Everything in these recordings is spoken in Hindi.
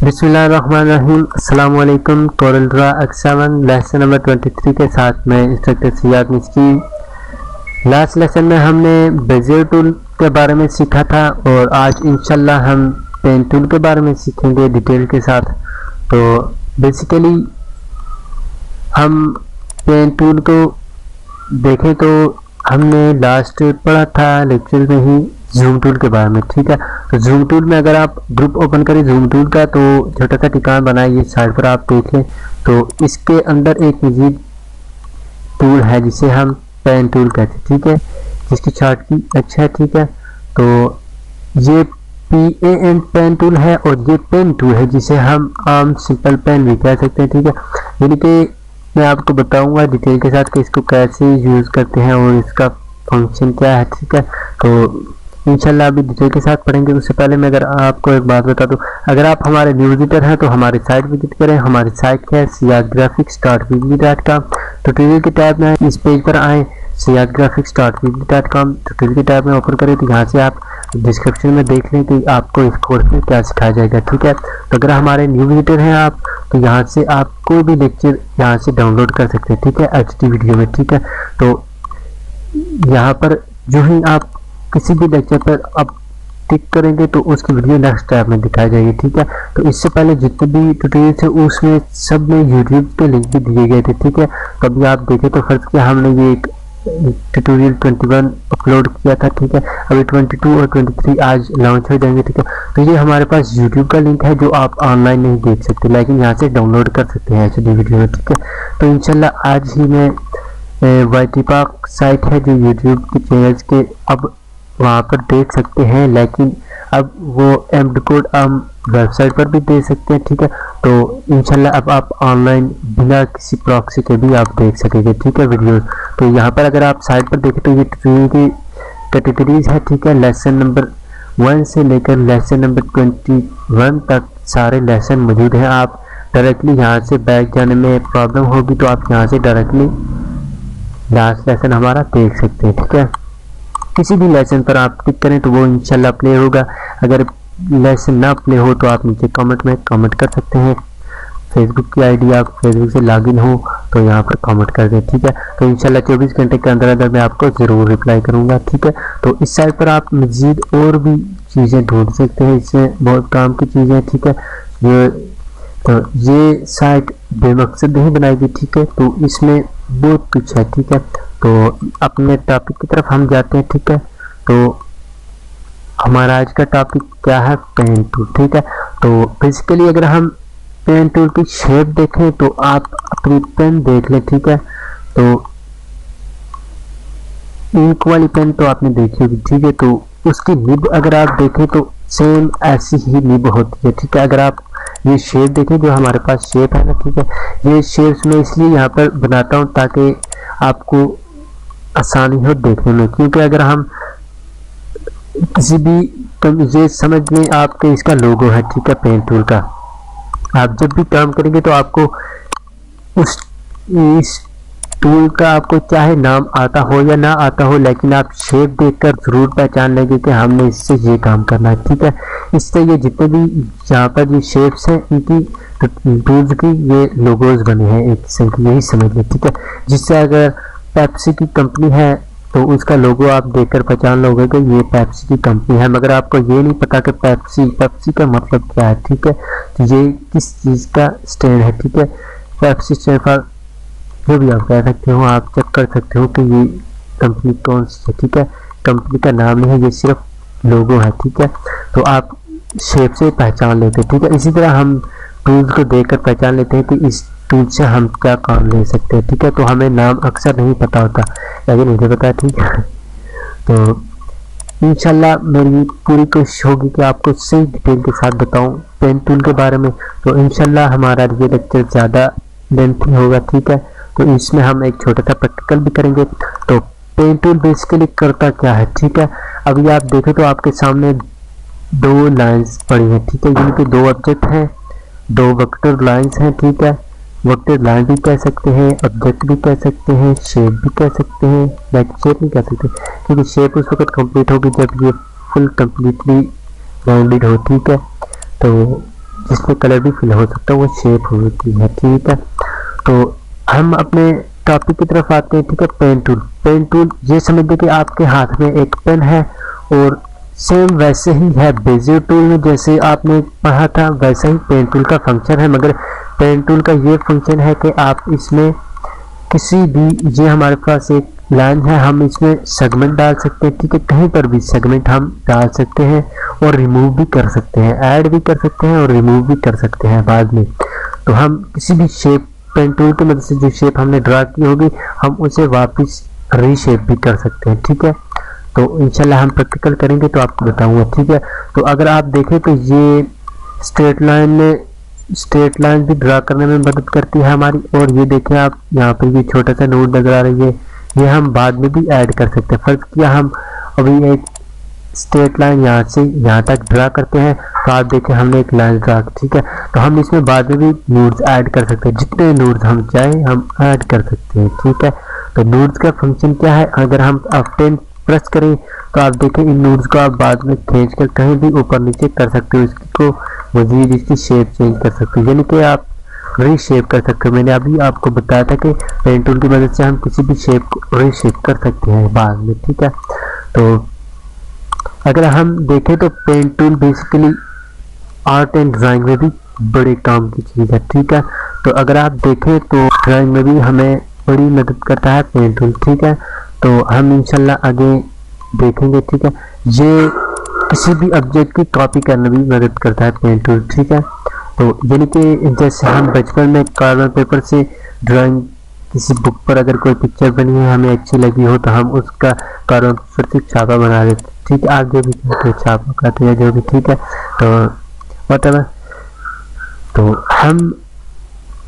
बिस्मिल्लाहिर्रहमानिर्रहीम। अस्सलाम वालेकुम। कोरल ड्रा एक्स7 लेसन नंबर 23 के साथ में इंस्ट्रक्टर सियाद मिस्की। लास्ट लेसन में हमने बेजियर टूल के बारे में सीखा था और आज इंशाल्लाह हम पेन टूल के बारे में सीखेंगे डिटेल के साथ। तो बेसिकली हम पेन टूल को देखें तो हमने लास्ट पढ़ा था लेक्चर में ही जूम टूल के बारे में, ठीक है। तो जूम टूल में अगर आप ग्रुप ओपन करें जूम टूल का तो छोटा सा ठिकाना बनाइए, साइड पर आप देख लें तो इसके अंदर एक मजीद टूल है जिसे हम पेन टूल कहते हैं, ठीक है, जिसकी शॉर्ट की अच्छा है, ठीक है। तो ये PAN पेन टूल है और ये पेन टूल है जिसे हम आम सिंपल पेन भी कह सकते हैं, ठीक है। यानी कि मैं आपको बताऊंगा डिटेल के साथ कि इसको कैसे यूज़ करते हैं और इसका फंक्शन क्या है, ठीक है। तो इंशाल्लाह अभी डिटेल के साथ पढ़ेंगे। उससे पहले मैं अगर आपको एक बात बता दूं, अगर आप हमारे न्यू विजिटर हैं तो हमारी साइट विजिट करें। हमारी साइट है siadgraphics.weebly.com। ट्यूटोरियल के टैब में इस पेज पर आए siadgraphics.weebly.com। ट्यूटोरियल के टैब में ओपन करें तो यहाँ से आप डिस्क्रिप्शन में देख लें कि आपको इस कोर्स में क्या सिखाया जाएगा, ठीक है। तो अगर हमारे न्यू विजिटर हैं आप तो यहाँ से आप कोई भी लेक्चर यहाँ से डाउनलोड कर सकते हैं, ठीक है, HD वीडियो में, ठीक है। तो यहाँ पर जो ही आप किसी भी लेक्चर पर आप टिक करेंगे तो उसकी वीडियो नेक्स्ट टैब में दिखाई जाएगी, ठीक है। तो इससे पहले जितने भी ट्यूटोरियल थे उसमें सब में यूट्यूब के लिंक भी दिए गए थे, ठीक है। तो अभी आप देखें तो फर्ज किया हमने ये एक ट्यूटोरियल 21 अपलोड किया था, ठीक है। अभी 22 और 23 आज लॉन्च हो जाएंगे, ठीक है। तो ये हमारे पास यूट्यूब का लिंक है जो आप ऑनलाइन नहीं देख सकते लेकिन यहाँ से डाउनलोड कर सकते हैं HD वीडियो में, ठीक है। तो इंशाल्लाह आज ही मैं YT पाक साइट है जो यूट्यूब के चैनल्स के अब वहाँ पर देख सकते हैं, लेकिन अब वो एमडी कोड हम वेबसाइट पर भी दे सकते हैं, ठीक है। तो इंशाल्लाह अब आप ऑनलाइन बिना किसी प्रॉक्सी के भी आप देख सकेंगे, ठीक है, वीडियो। तो यहाँ पर अगर आप साइट पर देखें तो ये ट्यूटोरियल की कैटेगरीज है, ठीक है। लेसन नंबर 1 से लेकर लेसन नंबर 21 तक सारे लेसन मौजूद हैं। आप डायरेक्टली यहाँ से बैक जाने में प्रॉब्लम होगी तो आप यहाँ से डायरेक्टली लास्ट लेसन हमारा देख सकते हैं, ठीक है। किसी भी लेसन पर आप क्लिक करें तो वो इंशाल्लाह प्ले होगा। अगर लेसन ना प्ले हो तो आप नीचे कमेंट में कमेंट कर सकते हैं। फेसबुक की आईडी आप फेसबुक से लॉगिन हो तो यहाँ पर कमेंट कर दें, ठीक है। तो इंशाल्लाह 24 घंटे के अंदर अंदर मैं आपको ज़रूर रिप्लाई करूँगा, ठीक है। तो इस साइट पर आप मज़ीद और भी चीज़ें ढूंढ सकते हैं, इसमें बहुत काम की चीज़ें, ठीक है। ये साइट बेमकसद नहीं बनाई गई, ठीक है। तो इसमें बहुत कुछ है, ठीक है। तो अपने टॉपिक की तरफ हम जाते हैं, ठीक है। तो हमारा आज का टॉपिक क्या है, पेन टूल, ठीक है। तो बेसिकली अगर हम पेन टूल की शेप देखें तो आप अपनी पेन देख लें, ठीक है। तो इंक वाली पेन तो आपने देखी होगी, ठीक है। तो उसकी निब अगर आप देखें तो सेम ऐसी ही निब होती है, ठीक है। अगर आप ये शेप देखें जो हमारे पास शेप है ना, ठीक है, ये शेप्स में इसलिए यहाँ पर बनाता हूँ ताकि आपको आसानी हो देखने में, क्योंकि अगर हम किसी भी ये समझ लें आपके इसका लोगो है, ठीक है, पेन टूल का। आप जब भी काम करेंगे तो आपको इस टूल का आपको चाहे नाम आता हो या ना आता हो लेकिन आप शेप देखकर जरूर पहचान लेंगे कि हमने इससे ये काम करना है, ठीक है। इससे ये जितने भी यहाँ पर ये शेप्स हैं इनकी टूल्स की ये लोगोज बने हैं एक किस्म की, यही समझ लें, ठीक है। जिससे अगर पेप्सी की कंपनी है तो उसका लोगो आप देखकर पहचान लोगे कि ये पेप्सी की कंपनी है, मगर आपको ये नहीं पता कि पेप्सी का मतलब क्या है, ठीक है। तो ये किस चीज़ का स्टैंड है, ठीक है। पेप्सी स्टैंड फॉर जो भी आप कह सकते हो, आप चेक कर सकते हो कि ये कंपनी कौन सी है, ठीक है। कंपनी का नाम नहीं है, ये सिर्फ लोगो है, ठीक है। तो आप शेप से पहचान लेते हैं, ठीक है। इसी तरह हम टूल्स को देखकर पहचान लेते हैं कि इस टूल से हम क्या काम ले सकते हैं, ठीक है। तो हमें नाम अक्सर नहीं पता होता लेकिन मुझे पता है, ठीक है। तो इंशाल्लाह मेरी पूरी कोशिश होगी कि आपको सही डिटेल के साथ बताऊं पेन टूल के बारे में। तो इंशाल्लाह हमारा ये लेक्चर ज़्यादा लेंथी होगा, ठीक है। तो इसमें हम एक छोटा सा प्रैक्टिकल भी करेंगे। तो पेन टूल बेसिकली करता क्या है, ठीक है। अभी आप देखें तो आपके सामने दो लाइंस पड़ी हैं, ठीक है। जिनके दो ऑब्जेक्ट हैं, दो वेक्टर लाइंस हैं, ठीक है। वेक्टर लाइन भी कह सकते हैं, ऑब्जेक्ट भी कह सकते हैं, शेप भी कह सकते हैं, लेकिन शेप नहीं कह सकते क्योंकि शेप उस वक्त कंप्लीट होगी जब ये फुल कंप्लीटली राउंडेड हो, ठीक है। तो जिसमें कलर भी फिल हो सकता है वो शेप होती है। ठीक है, तो हम अपने टॉपिक की तरफ आते हैं। ठीक है, पेन टूल। पेन टूल ये समझिए कि आपके हाथ में एक पेन है और सेम वैसे ही है बेजियर टूल में, जैसे आपने पढ़ा था वैसा ही पेन टूल का फंक्शन है, मगर पेन टूल का ये फंक्शन है कि आप इसमें किसी भी, ये हमारे पास एक लाइन है, हम इसमें सेगमेंट डाल सकते हैं। ठीक है, कहीं पर भी सेगमेंट हम डाल सकते हैं और रिमूव भी कर सकते हैं, ऐड भी कर सकते हैं और रिमूव भी कर सकते हैं बाद में। तो हम किसी भी शेप पेन टूल की मदद से जो शेप हमने ड्रा की होगी हम उसे वापस रीशेप भी कर सकते हैं। ठीक है, तो इंशाल्लाह हम प्रैक्टिकल करेंगे तो आपको बताऊंगा। ठीक है, तो अगर आप देखें तो ये स्ट्रेट लाइन भी ड्रा करने में मदद करती है हमारी। और ये देखें आप यहाँ पर ये छोटा सा नोट नजर आ रही है, ये हम बाद में भी ऐड कर सकते हैं। फर्ज किया हम अभी एक स्ट्रेट लाइन यहाँ से यहाँ तक ड्रा करते हैं तो आप देखें हमने एक लाइन ड्रा की। ठीक है, तो हम इसमें बाद में भी नोड्स ऐड कर सकते हैं, जितने नोड्स हम चाहें हम ऐड कर सकते हैं। ठीक है, तो नोड्स का फंक्शन क्या है, अगर हम F10 प्रेस करें तो आप देखें इन नोड्स को आप बाद में खींच कर कहीं भी ऊपर नीचे कर सकते हो, इसको मजीद इसकी शेप चेंज कर सकते हो, यानी कि आप रीशेप कर सकते हो। मैंने अभी आपको बताया था कि पेन टूल की मदद से हम किसी भी शेप को रीशेप कर सकते हैं बाद में। ठीक है, तो अगर हम देखें तो pen tool basically art and drawing में भी बड़े काम की चीज़ है। ठीक है, तो अगर आप देखें तो ड्राइंग में भी हमें बड़ी मदद करता है पेन टूल। ठीक है, तो हम इंशाल्लाह आगे देखेंगे। ठीक है, ये किसी भी ऑब्जेक्ट की कॉपी करने में भी मदद करता है पेन टूल। ठीक है, तो यानी कि जैसे हम बचपन में कार्बन पेपर से ड्राइंग किसी बुक पर अगर कोई पिक्चर बनी है हमें अच्छी लगी हो तो हम उसका कार्बन पेपर से छापा बना देते। ठीक है, आप जो भी कहते हैं छापा कहते हैं जो भी। ठीक है, तो मतलब तो हम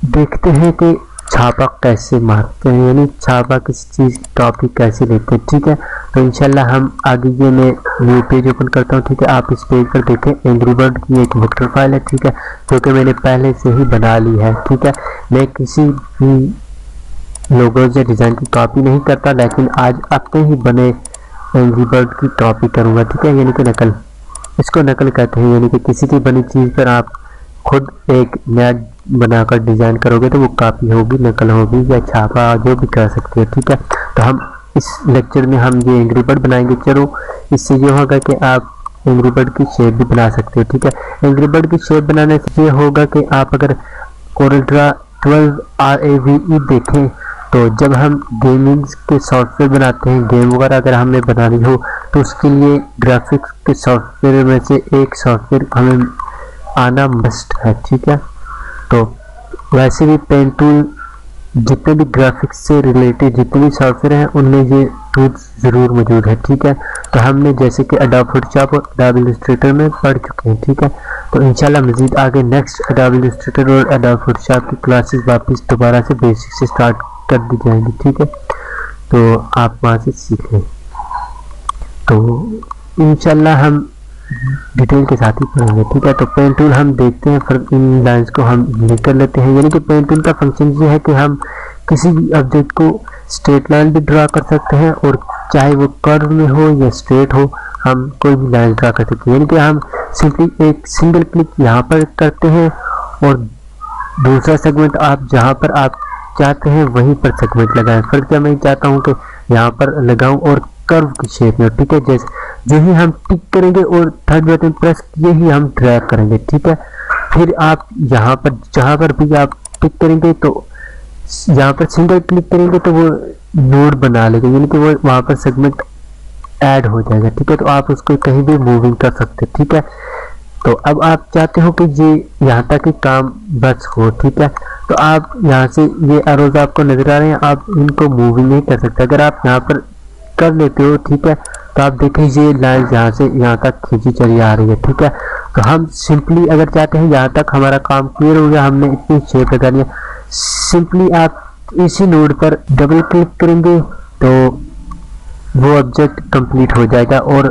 देखते हैं कि छापा कैसे मारते हैं, यानी छापा किसी चीज़ की कॉपी कैसे लेते हैं। ठीक है, तो इंशाल्लाह हम आगे ये मैं न्यू पेज ओपन करता हूँ। ठीक है, आप इस पेज पर देखें एंग्री बर्ड की एक वेक्टर फाइल है। ठीक है, जो कि मैंने पहले से ही बना ली है। ठीक है, मैं किसी भी लोगोज या डिज़ाइन की कॉपी नहीं करता, लेकिन आज अपने ही बने एंग्री बर्ड की कॉपी करूँगा। ठीक है, यानी कि नकल, इसको नकल कहते हैं, यानी कि किसी की बनी चीज़ पर आप खुद एक नया बनाकर डिज़ाइन करोगे तो वो कॉपी होगी, नकल होगी या छापा जो भी कर सकते हो। ठीक है, तो हम इस लेक्चर में हम ये एंग्री बर्ड बनाएंगे। चलो, इससे ये होगा कि आप एंग्री बर्ड की शेप भी बना सकते हो। ठीक है, एंग्री बर्ड की शेप बनाने से ये होगा कि आप अगर कोरलड्रा 12 RAVE देखें तो जब हम गेमिंग के सॉफ्टवेयर बनाते हैं, गेम वगैरह अगर हमें बनानी हो तो उसके लिए ग्राफिक्स के सॉफ्टवेयर में से एक सॉफ्टवेयर हमें आना मस्ट है। ठीक है, तो वैसे भी पेन टूल जितने भी ग्राफिक्स से रिलेटेड जितने भी सॉफ्टवेयर हैं उनमें ये टूल्स ज़रूर मौजूद है। ठीक है, तो हमने जैसे कि एडोब फोटोशॉप और एडोब इलस्ट्रेटर में पढ़ चुके हैं। ठीक है, तो इंशाल्लाह मज़ीद आगे नेक्स्ट एडोब इलस्ट्रेटर और एडोब फोटोशॉप की क्लासेस वापस दोबारा से बेसिक से स्टार्ट कर दी जाएंगी। ठीक है, तो आप वहाँ से सीख लें। तो इंशाल्लाह हम डिटेल के साथ ही पढ़ेंगे। ठीक है, तो पेन टूल हम देखते हैं, फिर इन लाइंस को हम लिंक कर लेते हैं। यानी कि पेन टूल का फंक्शन ये है कि हम किसी भी ऑब्जेक्ट को स्ट्रेट लाइन भी ड्रा कर सकते हैं और चाहे वो कर्व में हो या स्ट्रेट हो हम कोई भी लाइन ड्रा कर सकते हैं। यानी कि हम सिंपली एक सिंगल क्लिक यहाँ पर करते हैं और दूसरा सेगमेंट आप जहाँ पर आप चाहते हैं वहीं पर सेगमेंट लगाएं। फिर क्या मैं चाहता हूँ कि यहाँ पर लगाऊं और कर्व की शेप में। ठीक है, जैसे जो ही हम टिक करेंगे और थर्ड बटन प्रेस किए ही हम ड्रैग करेंगे। ठीक है, फिर आप यहाँ पर जहाँ पर भी आप टिक करेंगे तो यहाँ पर सिंगल क्लिक करेंगे तो वो नोड बना लेगा, यानी कि वो वहाँ पर सेगमेंट ऐड हो जाएगा। ठीक है, तो आप उसको कहीं भी मूविंग कर सकते हैं। ठीक है, तो अब आप चाहते हो कि ये यहाँ तक ही काम बस हो। ठीक है, तो आप यहाँ से ये एरोज आपको नजर आ रहे हैं, आप इनको मूविंग नहीं कर सकते। अगर आप यहाँ पर कर लेते हो, ठीक है, तो आप देखें ये लाइन यहाँ से यहाँ तक खींची चली आ रही है। ठीक है, तो हम सिंपली अगर चाहते हैं यहाँ तक हमारा काम क्लियर हो गया, हमने इतनी शेप लगा लिया, सिंपली आप इसी नोड पर डबल क्लिक करेंगे तो वो ऑब्जेक्ट कंप्लीट हो जाएगा और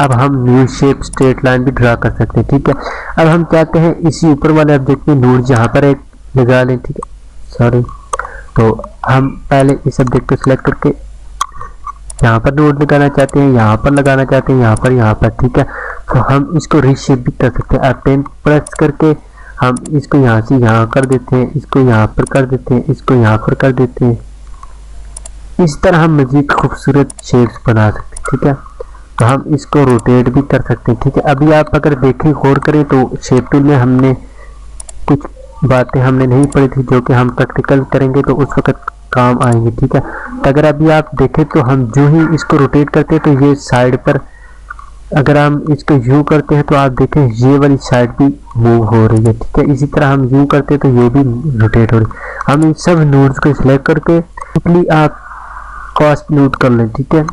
अब हम न्यू शेप स्ट्रेट लाइन भी ड्रा कर सकते हैं। ठीक है, अब हम चाहते हैं इसी ऊपर वाले ऑब्जेक्ट में नोड जहाँ पर एक लगा लें। ठीक है, सॉरी, तो हम पहले इस ऑब्जेक्ट को सिलेक्ट करके यहाँ पर नोड लगाना चाहते हैं, यहाँ पर लगाना चाहते हैं, यहाँ पर। ठीक है, तो हम इसको रीशेप भी कर सकते हैं। F10 प्रेस करके हम इसको यहाँ से यहाँ कर देते हैं, इसको यहाँ पर कर देते हैं, इसको यहाँ पर कर देते हैं। इस तरह हम मजीद खूबसूरत शेप्स बना सकते हैं। ठीक है, तो हम इसको रोटेट भी कर सकते हैं। ठीक है, अभी आप अगर देखें गौर करें तो शेप टूल में हमने कुछ बातें हमने नहीं पढ़ी थी जो कि हम प्रैक्टिकल करेंगे तो उस वक्त काम आएंगे। ठीक है, तो अगर अभी आप देखें तो हम जो ही इसको रोटेट करते हैं तो ये साइड पर, अगर हम इसको यू करते हैं तो आप देखें ये वाली साइड भी मूव हो रही है। ठीक है, इसी तरह हम यू करते हैं तो ये भी रोटेट हो रही है। हम इन सब नोड्स को सिलेक्ट करके सिंपली आप कॉस्ट नोट कर लें। ठीक है,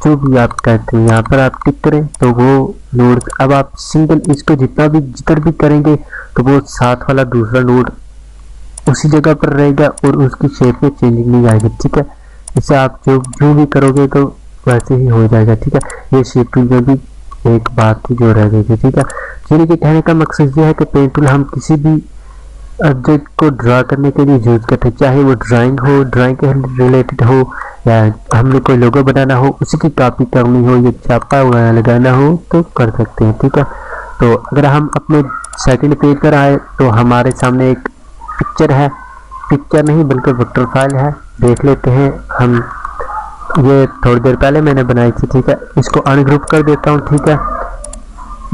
जो भी आप कहते हैं यहाँ पर आप टिक करें तो वो नोड, अब आप सिंगल इसको जितना भी करेंगे तो वो साथ वाला दूसरा नोड उसी जगह पर रहेगा और उसकी शेप में चेंजिंग नहीं आएगी। ठीक है, इसे आप जो भी करोगे तो वैसे ही हो जाएगा। ठीक है, ये शेप टूल में भी एक बात थी जो रह गई थी। ठीक है, यानी कि कहने का मकसद ये है कि पेन टूल हम किसी भी ऑब्जेक्ट को ड्रा करने के लिए यूज करते हैं, चाहे वो ड्राइंग हो, ड्राइंग के रिलेटेड हो, या हमने कोई लोगो बनाना हो, उसी की कॉपी करनी हो या छापा हुआ लगाना हो तो कर सकते हैं। ठीक है, तो अगर हम अपने सेकंड पेज पर आए तो हमारे सामने एक पिक्चर है, पिक्चर नहीं बल्कि वेक्टर फाइल है, देख लेते हैं हम। ये थोड़ी देर पहले मैंने बनाई थी। ठीक है, इसको अनग्रुप कर देता हूँ। ठीक है,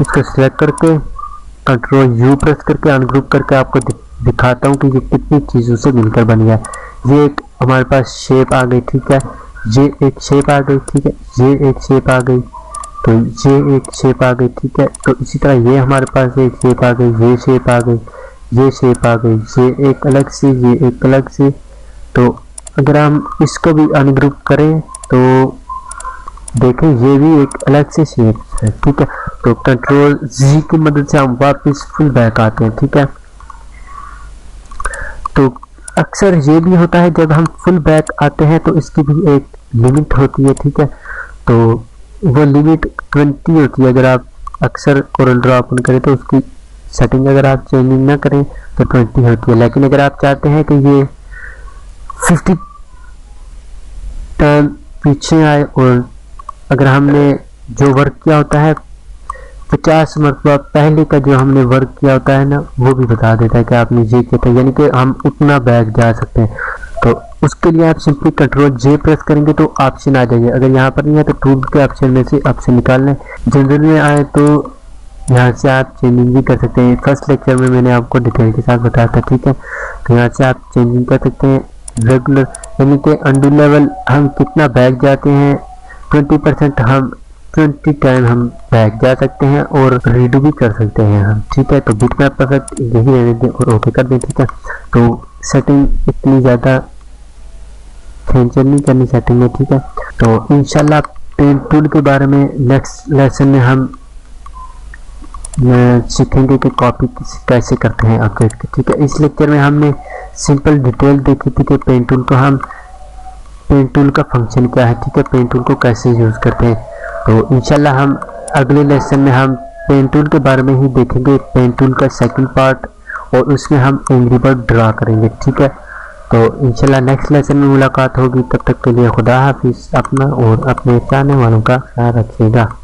इसको सिलेक्ट करके कंट्रोल यू प्रेस करके अनग्रुप करके आपको दिखाता हूँ कि ये कितनी चीज़ों से मिलकर बन गया। ये एक हमारे पास शेप आ गई। ठीक है, ये एक शेप आ गई। ठीक है, ये एक शेप आ गई, तो ये एक शेप आ गई। ठीक है, तो इसी तरह ये हमारे पास एक शेप आ गई, ये शेप आ गई, ये शेप आ गई, ये एक अलग से, ये एक अलग से। तो अगर हम इसको भी अनग्रुप करें तो देखें ये भी एक अलग से शेप है। ठीक है, तो कंट्रोल जी की मदद से हम वापस फुल बैक आते हैं। ठीक है, तो अक्सर ये भी होता है जब हम फुल बैक आते हैं तो इसकी भी एक लिमिट होती है। ठीक है, तो वो लिमिट 20 होती है। अगर आप अक्सर कोरल ड्रॉ ओपन करें तो उसकी सेटिंग अगर आप चेंजिंग ना करें तो 20 होती है, लेकिन अगर आप चाहते हैं कि ये 50 टाइम पीछे आए और अगर हमने जो वर्क किया होता है 50 मरतबा पहले का जो हमने वर्क किया होता है ना, वो भी बता देता है कि आपने ये किया था, यानी कि हम उतना बैक जा सकते हैं। तो उसके लिए आप सिंपली कंट्रोल जे प्रेस करेंगे तो ऑप्शन आ जाएगा। अगर यहाँ पर नहीं है तो टूल के ऑप्शन में से ऑप्शन निकाल लें। जनरल में आए तो यहाँ से आप चेंजिंग भी कर सकते हैं। फर्स्ट लेक्चर में मैंने आपको डिटेल के साथ बताया था। ठीक है, तो यहाँ से आप चेंजिंग कर सकते हैं। रेगुलर यानी कि अंडू लेवल हम कितना बैक जाते हैं, 20% हम 20 टाइम हम बैक जा सकते हैं और रीडू भी कर सकते हैं हम। ठीक है, तो बिटमैप परफेक्ट यही रहने दें और ओके कर दें। ठीक है, तो सेटिंग इतनी ज़्यादा टेंशन नहीं करनी सेटिंग में। ठीक है, तो इंशाल्लाह पेन टूल के बारे में नेक्स्ट लेसन में हम सीखेंगे कि कॉपी कैसे करते हैं ऑब्जेक्ट की। ठीक है, इस लेक्चर में हमने सिंपल डिटेल देखी थी कि पेन टूल को हम, पेन टूल का फंक्शन क्या है। ठीक है, पेन टूल को कैसे यूज़ करते हैं। तो इंशाल्लाह हम अगले लेसन में हम पेन टूल के बारे में ही देखेंगे, पेन टूल का सेकंड पार्ट, और उसमें हम एंग्री बर्ड ड्रा करेंगे। ठीक है, तो इंशाल्लाह नेक्स्ट लेसन में मुलाकात होगी। तब तक के लिए खुदा हाफिज़। अपना और अपने चाहने वालों का ख्याल रखिएगा।